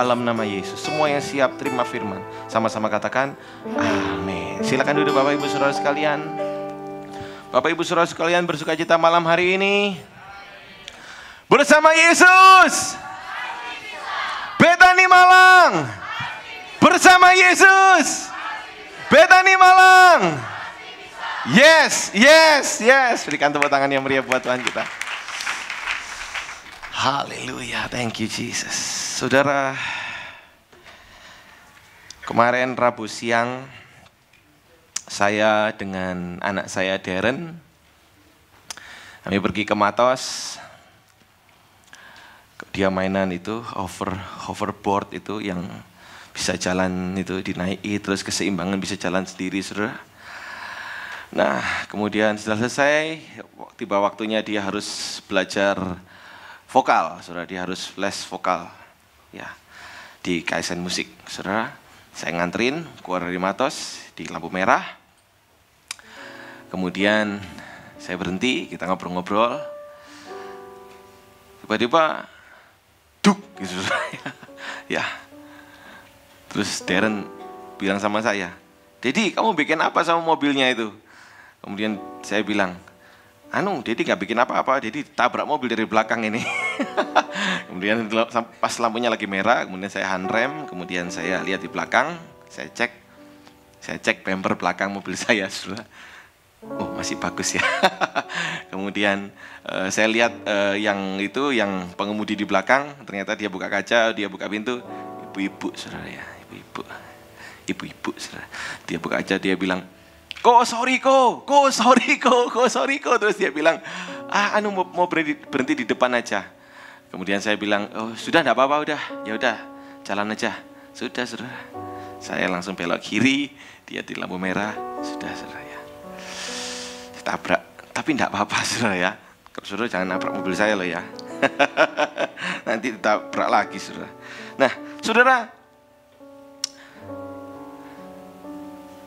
dalam nama Yesus. Semua yang siap terima firman, sama-sama katakan amin. Silakan duduk Bapak Ibu Saudara sekalian. Bapak Ibu Saudara sekalian, bersukacita malam hari ini bersama Yesus. Betani Malang bersama Yesus. Betani Malang. Yes, yes, yes. Berikan tepuk tangan yang meriah buat Tuhan kita. Haleluya, thank you Jesus. Saudara, kemarin Rabu siang saya dengan anak saya Darren, kami pergi ke Matos. Dia mainan itu hoverboard itu yang bisa jalan itu dinaiki, terus keseimbangan bisa jalan sendiri, saudara. Nah, kemudian setelah selesai, tiba waktunya dia harus belajar vokal, saudara. Dia harus les vokal, ya, di KSN Musik, saudara. Saya nganterin keluar dari Matos di lampu merah. Kemudian saya berhenti, kita ngobrol-ngobrol. Tiba-tiba duk gitu, ya. Terus Darren bilang sama saya, "Dedi, kamu bikin apa sama mobilnya itu?" Kemudian saya bilang, Dedi gak bikin apa-apa, Dedi tabrak mobil dari belakang ini. Kemudian pas lampunya lagi merah, kemudian saya handrem, kemudian saya lihat di belakang, saya cek bumper belakang mobil saya, sudah. Oh, masih bagus ya. Kemudian saya lihat yang pengemudi di belakang, ternyata dia buka kaca, dia buka pintu, ibu-ibu, saudara ya, ibu-ibu, saudara. Dia buka kaca, dia bilang, Ko sorry ko, terus dia bilang, mau berhenti di depan aja. Kemudian saya bilang, oh sudah, enggak apa-apa, ya udah, jalan aja, sudah, saudara. Saya langsung belok kiri, dia di lampu merah, sudah, saudara. Tabrak, tapi enggak apa-apa, saudara ya. Saudara jangan nabrak mobil saya loh ya. Nanti ditabrak lagi, saudara. Nah, saudara,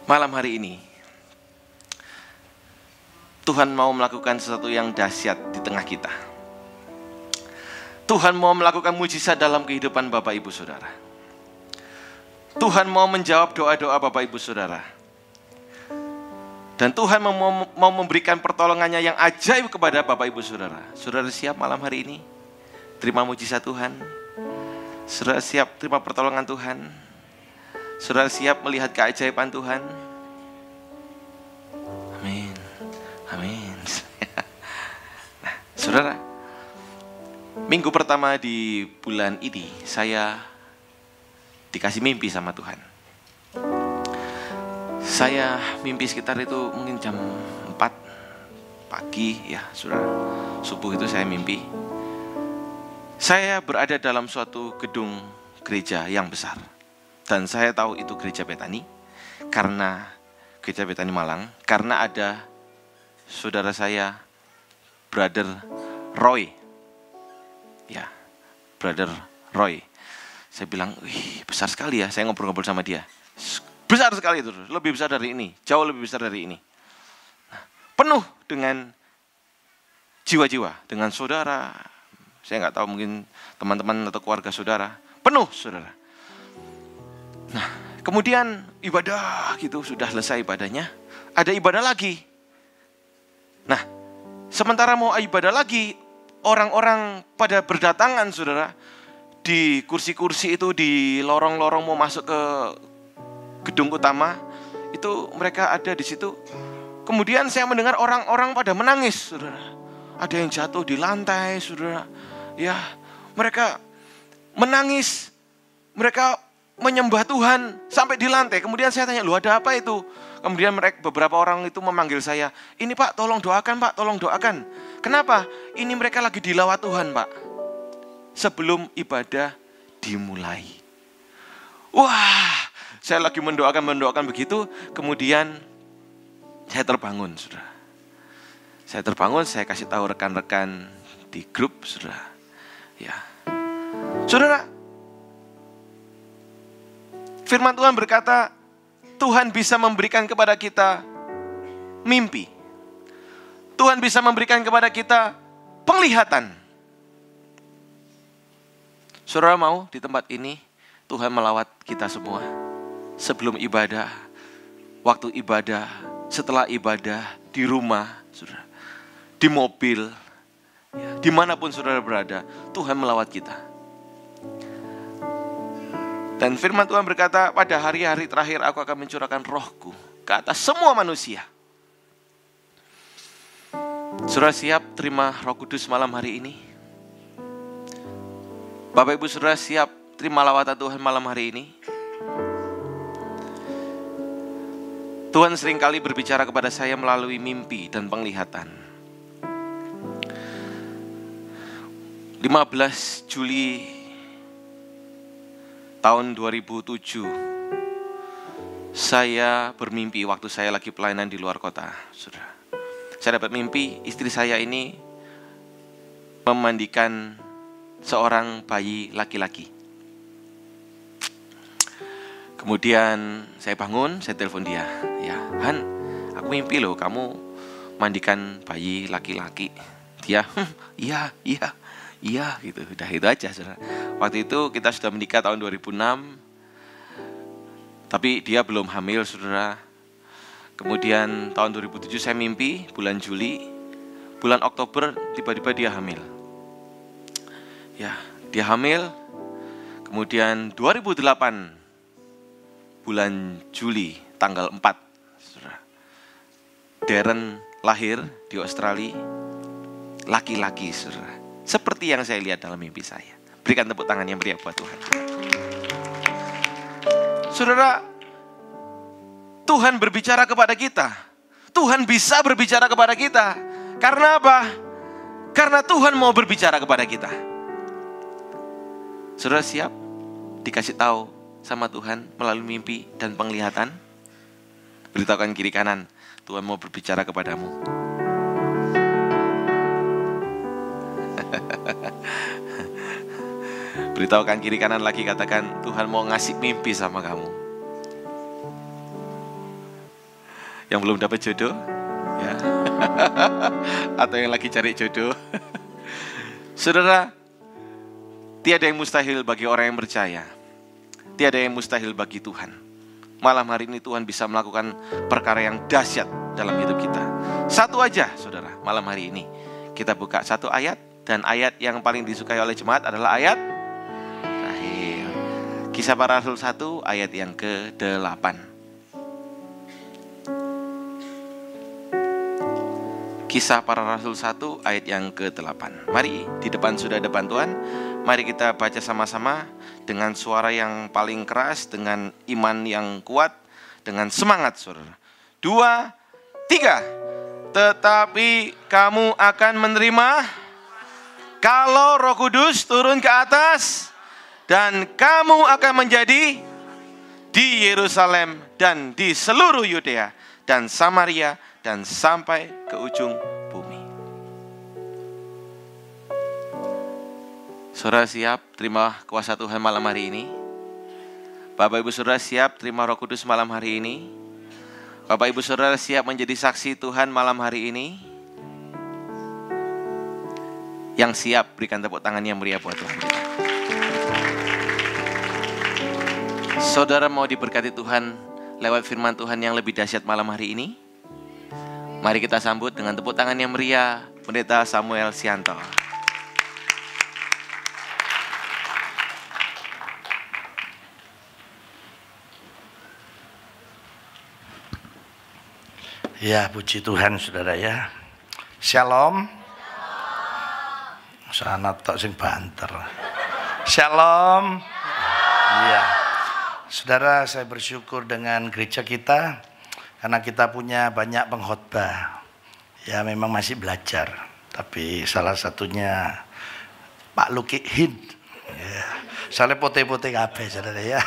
malam hari ini Tuhan mau melakukan sesuatu yang dahsyat di tengah kita. Tuhan mau melakukan mujizat dalam kehidupan Bapak Ibu Saudara. Tuhan mau menjawab doa-doa Bapak Ibu Saudara. Dan Tuhan mau memberikan pertolongannya yang ajaib kepada Bapak Ibu Saudara. Saudara siap malam hari ini? Terima mujizat Tuhan. Saudara siap terima pertolongan Tuhan. Saudara siap melihat keajaiban Tuhan. Amin. Amin. Nah, saudara, minggu pertama di bulan ini saya dikasih mimpi sama Tuhan. Saya mimpi sekitar itu mungkin jam 4 pagi ya, saudara. Subuh itu saya mimpi. Saya berada dalam suatu gedung gereja yang besar. Dan saya tahu itu gereja Betani, karena gereja Betani Malang, karena ada saudara saya, Brother Roy. Ya, Brother Roy. Saya bilang, wih besar sekali ya, saya ngobrol-ngobrol sama dia. Besar sekali itu, lebih besar dari ini, jauh lebih besar dari ini. Nah, penuh dengan jiwa-jiwa, dengan saudara. Saya nggak tahu, mungkin teman-teman atau keluarga saudara. Penuh, saudara. Nah, kemudian ibadah gitu, sudah selesai ibadahnya. Ada ibadah lagi. Nah, sementara mau ibadah lagi, orang-orang pada berdatangan, saudara. Di kursi-kursi itu, di lorong-lorong mau masuk ke gedung utama, itu mereka ada di situ. Kemudian saya mendengar orang-orang pada menangis, saudara. Ada yang jatuh di lantai, saudara. Ya, mereka menangis, mereka menyembah Tuhan sampai di lantai. Kemudian saya tanya, lu ada apa itu? Kemudian beberapa orang itu memanggil saya, ini Pak, tolong doakan Pak, tolong doakan. Kenapa? Ini mereka lagi dilawat Tuhan Pak, sebelum ibadah dimulai. Wah, saya lagi mendoakan begitu, kemudian saya terbangun, saudara. Saya terbangun, saya kasih tahu rekan-rekan di grup, saudara. Ya, saudara, firman Tuhan berkata, Tuhan bisa memberikan kepada kita mimpi. Tuhan bisa memberikan kepada kita penglihatan. Saudara mau di tempat ini Tuhan melawat kita semua. Sebelum ibadah, waktu ibadah, setelah ibadah, di rumah, saudara, di mobil, ya, dimanapun saudara berada, Tuhan melawat kita. Dan firman Tuhan berkata, pada hari-hari terakhir aku akan mencurahkan rohku ke atas semua manusia. Saudara siap terima Roh Kudus malam hari ini? Bapak Ibu Saudara siap terima lawatan Tuhan malam hari ini? Tuhan seringkali berbicara kepada saya melalui mimpi dan penglihatan. 15 Juli tahun 2007, saya bermimpi waktu saya lagi pelayanan di luar kota, saudara. Saya dapat mimpi istri saya ini memandikan seorang bayi laki-laki. Kemudian saya bangun, saya telepon dia. Ya, Han, aku mimpi loh kamu mandikan bayi laki-laki. Dia, iya gitu. Udah itu aja, saudara. Waktu itu kita sudah menikah tahun 2006. Tapi dia belum hamil, saudara. Kemudian tahun 2007 saya mimpi bulan Juli. Bulan Oktober tiba-tiba dia hamil. Ya, dia hamil. Kemudian 2008 bulan Juli tanggal 4, saudara, Darren lahir di Australia, laki-laki, saudara, seperti yang saya lihat dalam mimpi saya. Berikan tepuk tangan yang meriah buat Tuhan. Saudara, Tuhan berbicara kepada kita. Tuhan bisa berbicara kepada kita. Karena apa? Karena Tuhan mau berbicara kepada kita. Saudara siap dikasih tahu sama Tuhan melalui mimpi dan penglihatan? Beritahukan kiri kanan, Tuhan mau berbicara kepadamu. Beritahukan kiri kanan lagi, katakan, Tuhan mau ngasih mimpi sama kamu. Yang belum dapat jodoh, ya. Atau yang lagi cari jodoh. Saudara, tiada yang mustahil bagi orang yang percaya. Tiada yang mustahil bagi Tuhan. Malam hari ini Tuhan bisa melakukan perkara yang dahsyat dalam hidup kita. Satu aja, saudara, malam hari ini kita buka satu ayat. Dan ayat yang paling disukai oleh jemaat adalah ayat terakhir, Kisah Para Rasul 1 ayat yang ke-8. Kisah Para Rasul 1 ayat yang ke-8. Mari di depan sudah depan Tuhan. Mari kita baca sama-sama dengan suara yang paling keras, dengan iman yang kuat, dengan semangat, saudara. 2, 3. Tetapi kamu akan menerima kalau Roh Kudus turun ke atas, dan kamu akan menjadi di Yerusalem dan di seluruh Yudea dan Samaria dan sampai ke ujung bumi. Saudara siap terima kuasa Tuhan malam hari ini? Bapak Ibu Saudara siap terima Roh Kudus malam hari ini? Bapak Ibu Saudara siap menjadi saksi Tuhan malam hari ini? Yang siap berikan tepuk tangan yang meriah buat Tuhan kita. Saudara mau diberkati Tuhan lewat firman Tuhan yang lebih dahsyat malam hari ini? Mari kita sambut dengan tepuk tangan yang meriah Pendeta Samuel Sianto. Ya, puji Tuhan saudara ya. Shalom. Sanat tok sing banter. Shalom. Iya. Saudara, saya bersyukur dengan gereja kita karena kita punya banyak pengkhotbah. Ya, memang masih belajar, tapi salah satunya Pak Luki Hind. Ya. Soalnya pote-pote kabeh saudara ya.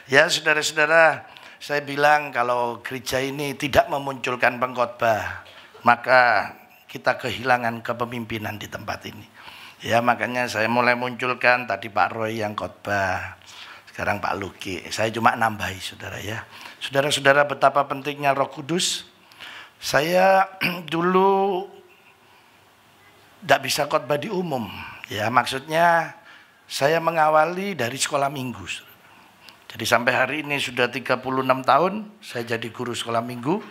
Ya, saudara-saudara, saya bilang kalau gereja ini tidak memunculkan pengkhotbah, maka kita kehilangan kepemimpinan di tempat ini. Ya, makanya saya mulai munculkan tadi Pak Roy yang khotbah, sekarang Pak Luki. Saya cuma nambahi saudara ya. Saudara-saudara, betapa pentingnya Roh Kudus. Saya dulu tidak bisa khotbah di umum. Ya, maksudnya saya mengawali dari sekolah minggu. Jadi sampai hari ini sudah 36 tahun saya jadi guru sekolah minggu.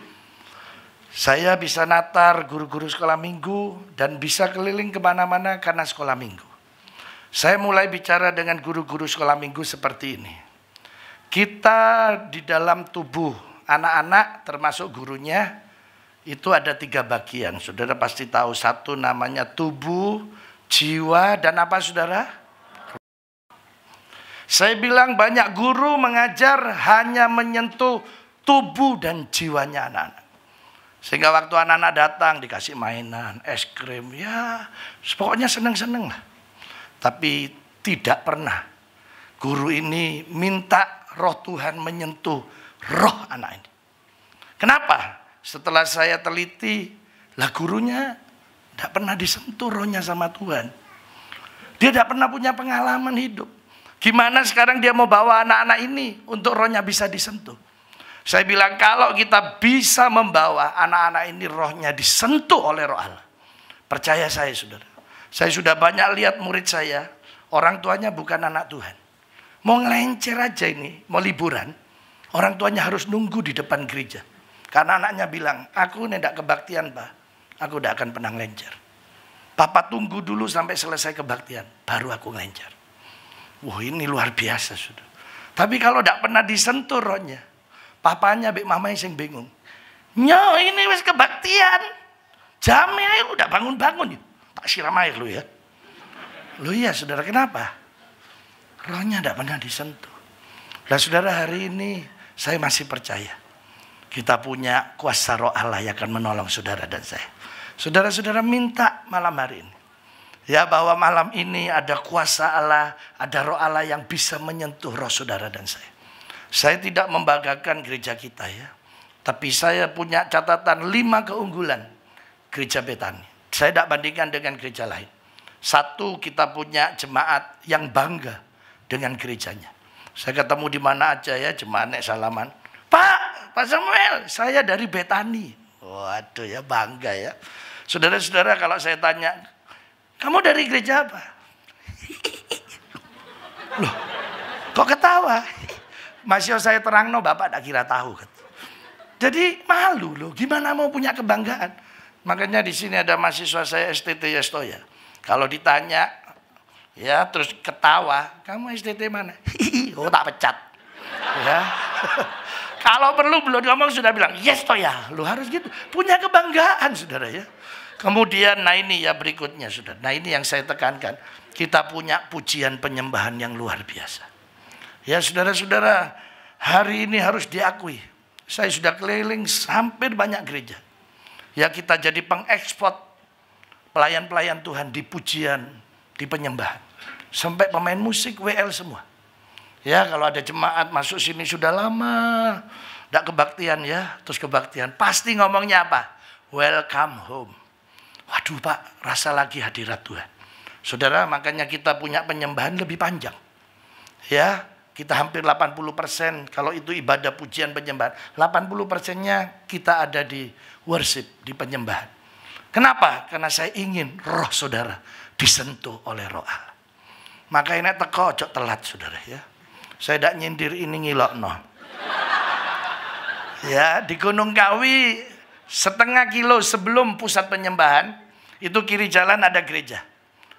Saya bisa natar guru-guru sekolah minggu dan bisa keliling kemana-mana karena sekolah minggu. Saya mulai bicara dengan guru-guru sekolah minggu seperti ini. Kita di dalam tubuh anak-anak termasuk gurunya itu ada 3 bagian. Saudara pasti tahu, satu namanya tubuh, jiwa, dan apa saudara? Saya bilang banyak guru mengajar hanya menyentuh tubuh dan jiwanya anak-anak. Sehingga waktu anak-anak datang dikasih mainan, es krim, ya pokoknya seneng-seneng lah. Tapi tidak pernah guru ini minta roh Tuhan menyentuh roh anak ini. Kenapa? Setelah saya teliti, lah gurunya tidak pernah disentuh rohnya sama Tuhan. Dia tidak pernah punya pengalaman hidup. Gimana sekarang dia mau bawa anak-anak ini untuk rohnya bisa disentuh? Saya bilang kalau kita bisa membawa anak-anak ini rohnya disentuh oleh roh Allah. Percaya saya saudara. Saya sudah banyak lihat murid saya, orang tuanya bukan anak Tuhan. Mau ngelencer aja ini, mau liburan. Orang tuanya harus nunggu di depan gereja. Karena anaknya bilang, aku tidak kebaktian Pak. Aku tidak akan pernah ngelencer. Papa tunggu dulu sampai selesai kebaktian, baru aku ngelencer. Wah ini luar biasa saudara. Tapi kalau tidak pernah disentuh rohnya, papanya bik mamanya sing bingung. Nyo ini wis kebaktian. Jamnya lu udah bangun-bangun. Tak siram air lu ya. Lu iya saudara, kenapa? Rohnya tidak pernah disentuh. Nah saudara, hari ini saya masih percaya. Kita punya kuasa roh Allah yang akan menolong saudara dan saya. Saudara-saudara minta malam hari ini. Ya bahwa malam ini ada kuasa Allah, ada roh Allah yang bisa menyentuh roh saudara dan saya. Saya tidak membanggakan gereja kita ya. Tapi saya punya catatan 5 keunggulan gereja Betani. Saya tidak bandingkan dengan gereja lain. Satu, kita punya jemaat yang bangga dengan gerejanya. Saya ketemu di mana aja ya, jemaat nek salaman. Pak Samuel, saya dari Betani. Waduh ya, bangga ya. Saudara-saudara, kalau saya tanya, kamu dari gereja apa? Loh, kok ketawa? Masih saya terang, no Bapak tak kira tahu. Jadi malu loh, gimana mau punya kebanggaan? Makanya di sini ada mahasiswa saya STT Yestoya. Kalau ditanya, ya terus ketawa, kamu STT mana? Oh tak pecat. Ya. Kalau perlu belum ngomong sudah bilang, Yestoya, lu harus gitu. Punya kebanggaan saudara ya. Kemudian, nah ini ya berikutnya saudara. Nah ini yang saya tekankan. Kita punya pujian penyembahan yang luar biasa. Ya saudara-saudara, hari ini harus diakui. Saya sudah keliling hampir banyak gereja. Ya kita jadi pengekspor pelayan-pelayan Tuhan di pujian, di penyembahan. Sampai pemain musik WL semua. Ya kalau ada jemaat masuk sini sudah lama, tidak kebaktian ya, terus kebaktian. Pasti ngomongnya apa? Welcome home. Waduh Pak, rasa lagi hadirat Tuhan. Saudara, makanya kita punya penyembahan lebih panjang. Ya, kita hampir 80% kalau itu ibadah pujian penyembahan. 80%-nya kita ada di worship, di penyembahan. Kenapa? Karena saya ingin roh saudara disentuh oleh roh Allah. Maka ini teko ojo telat saudara ya. Saya tidak nyindir ini ngilok no. Ya, di Gunung Kawi setengah kilo sebelum pusat penyembahan itu kiri jalan ada gereja.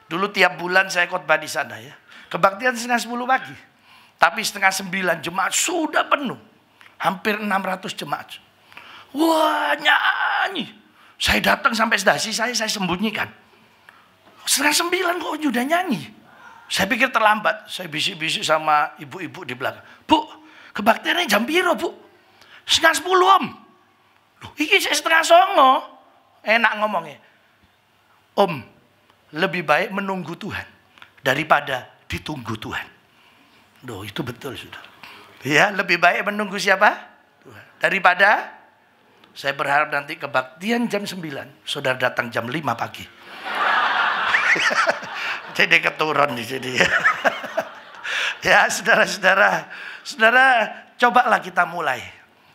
Dulu tiap bulan saya khotbah di sana ya. Kebaktian 8:30 pagi. Tapi 8:30 jemaat sudah penuh. Hampir 600 jemaat. Wah nyanyi. Saya datang sampai sedasi saya sembunyikan. 8:30 kok udah nyanyi. Saya pikir terlambat. Saya bisik-bisik sama ibu-ibu di belakang. Bu, kebaktiannya jam piro bu? 9:30 om. Loh, ini 8:30. Enak ngomongnya. Om, lebih baik menunggu Tuhan daripada ditunggu Tuhan. Duh, itu betul sudah. Ya, lebih baik menunggu siapa? Tuhan. Daripada saya berharap nanti kebaktian jam 9, saudara datang jam 5 pagi. Jadi keturun di sini. Ya, saudara-saudara, saudara cobalah kita mulai.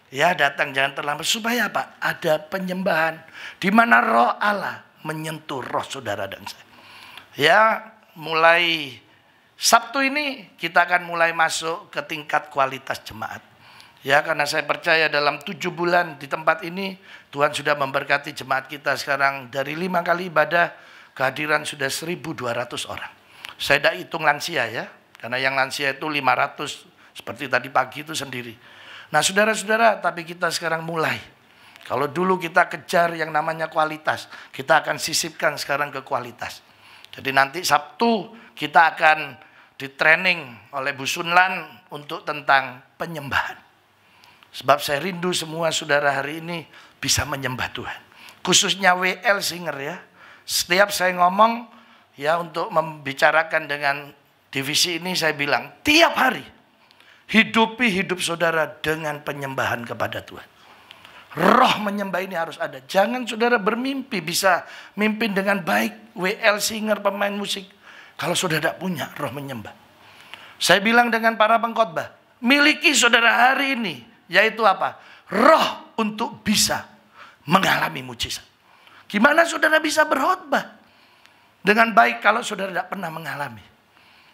Ya, datang jangan terlambat supaya apa? Ada penyembahan di mana roh Allah menyentuh roh saudara dan saya. Ya, mulai Sabtu ini kita akan mulai masuk ke tingkat kualitas jemaat. Ya, karena saya percaya dalam 7 bulan di tempat ini Tuhan sudah memberkati jemaat kita sekarang dari 5 kali ibadah kehadiran sudah 1.200 orang. Saya tidak hitung lansia ya, karena yang lansia itu 500 seperti tadi pagi itu sendiri. Nah saudara-saudara, tapi kita sekarang mulai. Kalau dulu kita kejar yang namanya kualitas, kita akan sisipkan sekarang ke kualitas. Jadi nanti Sabtu kita akan di-training oleh Bu Sunlan untuk tentang penyembahan. Sebab saya rindu semua saudara hari ini bisa menyembah Tuhan. Khususnya WL Singer ya. Setiap saya ngomong ya untuk membicarakan dengan divisi ini saya bilang tiap hari hidupi hidup saudara dengan penyembahan kepada Tuhan. Roh menyembah ini harus ada. Jangan saudara bermimpi bisa mimpin dengan baik WL Singer pemain musik kalau saudara tidak punya roh menyembah. Saya bilang dengan para pengkhotbah, miliki saudara hari ini yaitu apa? Roh untuk bisa mengalami mujizat. Gimana saudara bisa berkhotbah dengan baik kalau saudara tidak pernah mengalami?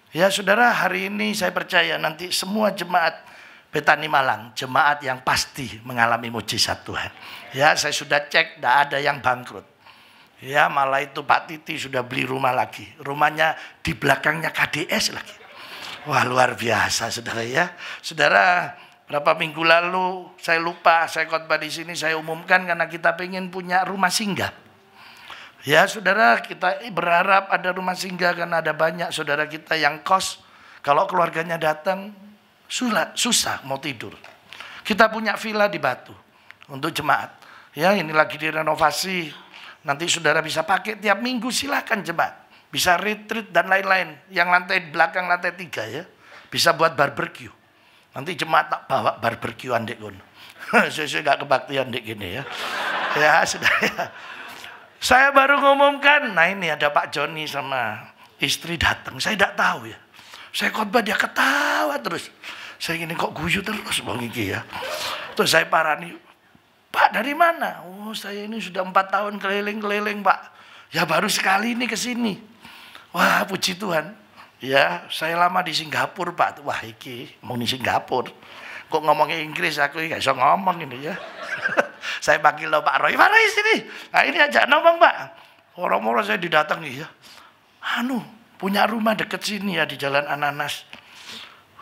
Ya saudara, hari ini saya percaya nanti semua jemaat Betani Malang, jemaat yang pasti mengalami mujizat Tuhan. Ya saya sudah cek, tidak ada yang bangkrut. Ya malah itu Pak Titi sudah beli rumah lagi. Rumahnya di belakangnya KDS lagi. Wah luar biasa saudara ya. Saudara, berapa minggu lalu saya lupa, saya khotbah di sini saya umumkan karena kita pengen punya rumah singgah. Ya saudara, kita berharap ada rumah singgah karena ada banyak saudara kita yang kos. Kalau keluarganya datang susah mau tidur. Kita punya villa di Batu untuk jemaat. Ya ini lagi direnovasi. Nanti saudara bisa pakai tiap minggu, silahkan jemaat. Bisa retreat dan lain-lain. Yang lantai belakang lantai 3 ya. Bisa buat barbecue. Nanti jemaat tak bawa barbekyuan dek gun. Saya gak kebaktian dek gini ya. Ya saudara ya. Saya baru ngumumkan, nah ini ada Pak Joni sama istri datang. Saya tidak tahu ya. Saya khotbah dia ketawa terus. Saya gini kok guyu terus Bang Iki ya. Terus saya parani, Pak dari mana? Oh saya ini sudah 4 tahun keliling-keliling Pak. Ya baru sekali ini ke sini. Wah puji Tuhan. Ya saya lama di Singapura Pak. Wah Iki mau di Singapura. Kok ngomongnya Inggris aku gak bisa ngomong ini ya. Saya panggil lo Pak Roy, Pak Roy sini. Nah ini aja ngomong Pak. Orang-orang saya didatangi ya. Punya rumah deket sini ya di Jalan Ananas.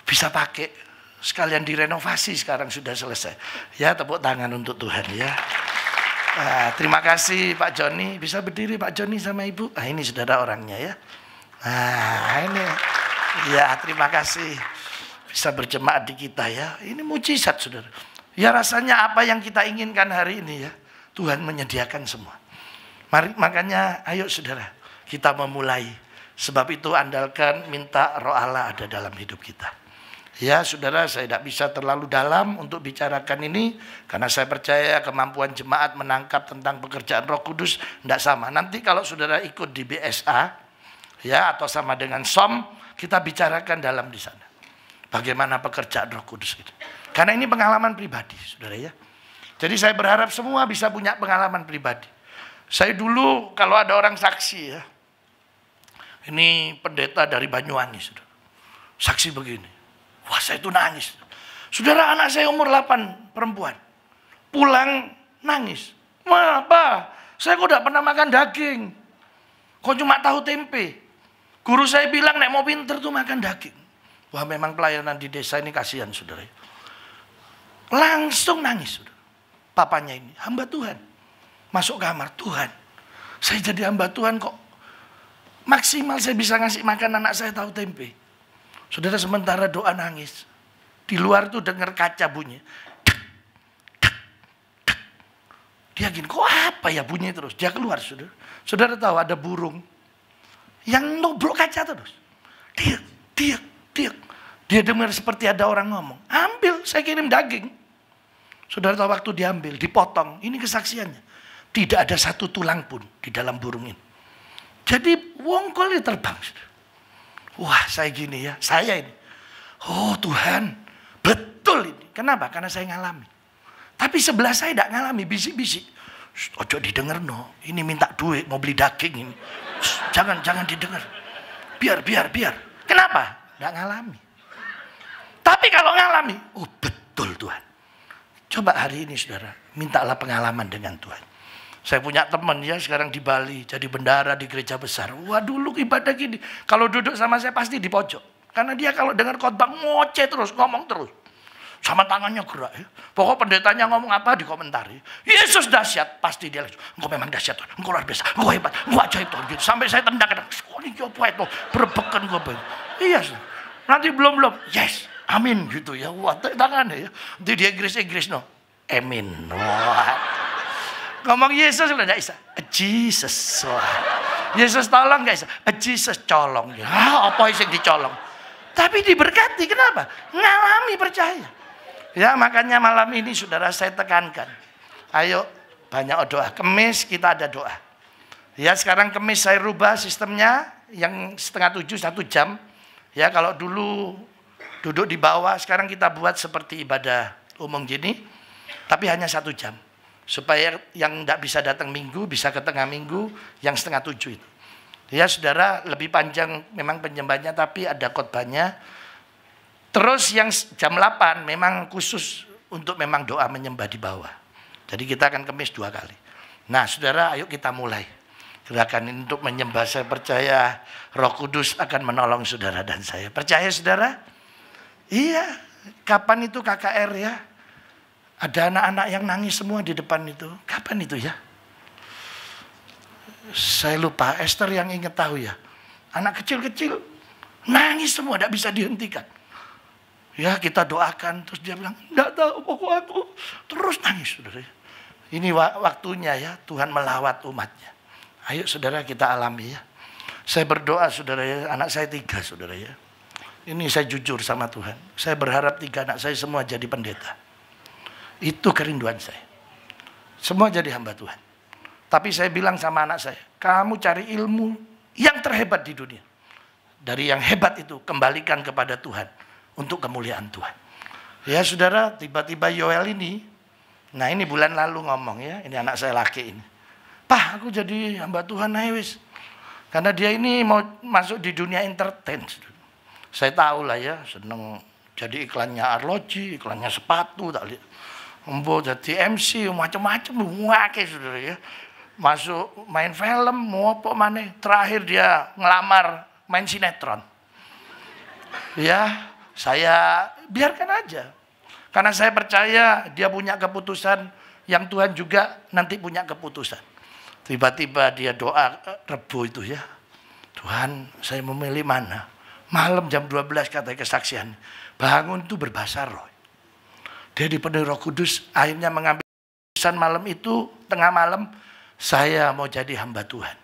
Bisa pakai. Sekalian direnovasi sekarang sudah selesai. Ya tepuk tangan untuk Tuhan ya. Nah, terima kasih Pak Joni. Bisa berdiri Pak Joni sama Ibu. Nah ini saudara orangnya ya. Nah ini. Ya terima kasih. Bisa berjemaat di kita ya. Ini mujizat saudara. Ya rasanya apa yang kita inginkan hari ini ya. Tuhan menyediakan semua. Makanya ayo saudara. Kita memulai. Sebab itu andalkan minta roh Allah ada dalam hidup kita. Ya saudara, saya tidak bisa terlalu dalam untuk bicarakan ini. Karena saya percaya kemampuan jemaat menangkap tentang pekerjaan Roh Kudus tidak sama. Nanti kalau saudara ikut di BSA ya atau sama dengan SOM, kita bicarakan dalam di sana. Bagaimana pekerjaan Roh Kudus itu. Karena ini pengalaman pribadi, saudara ya. Jadi saya berharap semua bisa punya pengalaman pribadi. Saya dulu kalau ada orang saksi ya. Ini pendeta dari Banyuwangi, saudara. Saksi begini. Wah saya itu nangis. Saudara anak saya umur 8 perempuan. Pulang nangis. Wah apa? Saya kok tidak pernah makan daging. Kok cuma tahu tempe. Guru saya bilang nek mau pinter tuh makan daging. Wah memang pelayanan di desa ini kasihan saudara. Langsung nangis saudara. Papanya ini hamba Tuhan. Masuk kamar, Tuhan. Saya jadi hamba Tuhan kok. Maksimal saya bisa ngasih makan anak saya tahu tempe. Saudara sementara doa nangis. Di luar tuh dengar kaca bunyi. Dia gini, kok apa ya bunyi terus? Dia keluar saudara. Saudara tahu ada burung. Yang nobrok kaca terus. Dia dengar seperti ada orang ngomong. Ambil, saya kirim daging. Saudara tahu waktu diambil, dipotong. Ini kesaksiannya. Tidak ada satu tulang pun di dalam burung ini. Jadi wongkol ini terbang. Wah saya gini ya, saya ini. Oh Tuhan, betul ini. Kenapa? Karena saya ngalami. Tapi sebelah saya tidak ngalami, bisik-bisik. Ojo didengar no, ini minta duit, mau beli daging ini. Jangan didengar. Biar. Kenapa? Nggak ngalami. Tapi kalau ngalami, oh betul Tuhan. Coba hari ini saudara, mintalah pengalaman dengan Tuhan. Saya punya teman ya sekarang di Bali, jadi bendara di gereja besar. Wah dulu ibadah gini, kalau duduk sama saya pasti di pojok. Karena dia kalau dengar khotbah ngoceh terus, ngomong terus. Sama tangannya gerak ya. Pokok pendetanya ngomong apa dikomentari. Yesus dahsyat, pasti dia langsung. Engkau memang dahsyat Tuhan, engkau luar biasa, engkau hebat, engkau ajaib Tuhan. Gitu. Sampai saya tendang kadang, ini apa itu, berbekan gue. Iya, nanti belum, yes. Amin gitu ya. Wah, tangan ya. Nanti dia Inggris no. Amin. Wah. Ngomong Yesus sudah enggak bisa. Jesus. Wah. Yesus tolong enggak bisa. Jesus colong. Ya, apa yang dicolong? Tapi diberkati kenapa? Ngalami percaya. Ya, makanya malam ini saudara saya tekankan. Ayo banyak doa. Kemis kita ada doa. Ya, sekarang Kemis saya rubah sistemnya yang 6:30 1 jam. Ya, kalau dulu duduk di bawah, sekarang kita buat seperti ibadah umum gini, tapi hanya 1 jam. Supaya yang tidak bisa datang minggu, bisa ke tengah minggu, yang 6:30 itu. Ya saudara, lebih panjang memang penyembahnya, tapi ada khotbahnya. Terus yang jam 8 memang khusus untuk memang doa menyembah di bawah. Jadi kita akan Kemis 2 kali. Nah saudara, ayo kita mulai. Gerakan ini untuk menyembah, saya percaya Roh Kudus akan menolong saudara dan saya. Percaya saudara? Iya, kapan itu KKR ya? Ada anak-anak yang nangis semua di depan itu. Kapan itu ya? Saya lupa, Esther yang ingat tahu ya. Anak kecil-kecil nangis semua, tidak bisa dihentikan. Ya kita doakan, terus dia bilang, tidak tahu pokok aku. Terus nangis saudara. Ini waktunya ya, Tuhan melawat umatnya. Ayo saudara kita alami ya. Saya berdoa saudara ya, anak saya 3 saudara ya. Ini saya jujur sama Tuhan. Saya berharap 3 anak saya semua jadi pendeta. Itu kerinduan saya. Semua jadi hamba Tuhan. Tapi saya bilang sama anak saya, kamu cari ilmu yang terhebat di dunia. Dari yang hebat itu, kembalikan kepada Tuhan. Untuk kemuliaan Tuhan. Ya saudara, tiba-tiba Yoel ini, nah ini bulan lalu ngomong ya, ini anak saya laki ini. Pak, aku jadi hamba Tuhan wis. Karena dia ini mau masuk di dunia entertain. Saya tahu lah ya, seneng jadi iklannya arloji, iklannya sepatu, tak lihat. Embo jadi MC, macam-macam, muake saudara ya. Masuk main film, mau apa mana? Terakhir dia ngelamar main sinetron. Ya, saya biarkan aja. Karena saya percaya dia punya keputusan yang Tuhan juga nanti punya keputusan. Tiba-tiba dia doa Rebo itu ya. Tuhan, saya memilih mana? Malam jam 12 kata kesaksian. Bangun tuh berbahasa roh. Dia dipenuhi Roh Kudus. Akhirnya mengambil keputusan malam itu. Tengah malam. Saya mau jadi hamba Tuhan.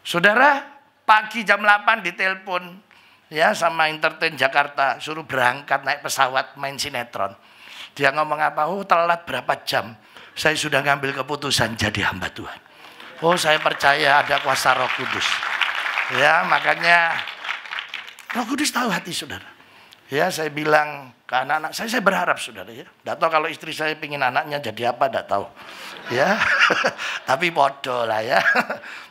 Saudara. Pagi jam 8 ditelepon. Ya sama Entertain Jakarta. Suruh berangkat naik pesawat main sinetron. Dia ngomong apa? Oh telat berapa jam. Saya sudah ngambil keputusan jadi hamba Tuhan. Oh saya percaya ada kuasa Roh Kudus. Ya makanya Roh Kudus tahu hati saudara. Ya saya bilang ke anak-anak saya berharap saudara ya. Tidak tahu kalau istri saya pingin anaknya jadi apa, tidak tahu. Ya, tapi bodoh lah ya.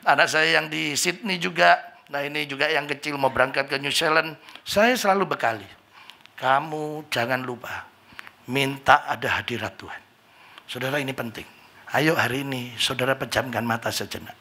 Anak saya yang di Sydney juga, nah ini juga yang kecil mau berangkat ke New Zealand. Saya selalu bekali. Kamu jangan lupa, minta ada hadirat Tuhan. Saudara ini penting. Ayo hari ini saudara pejamkan mata sejenak.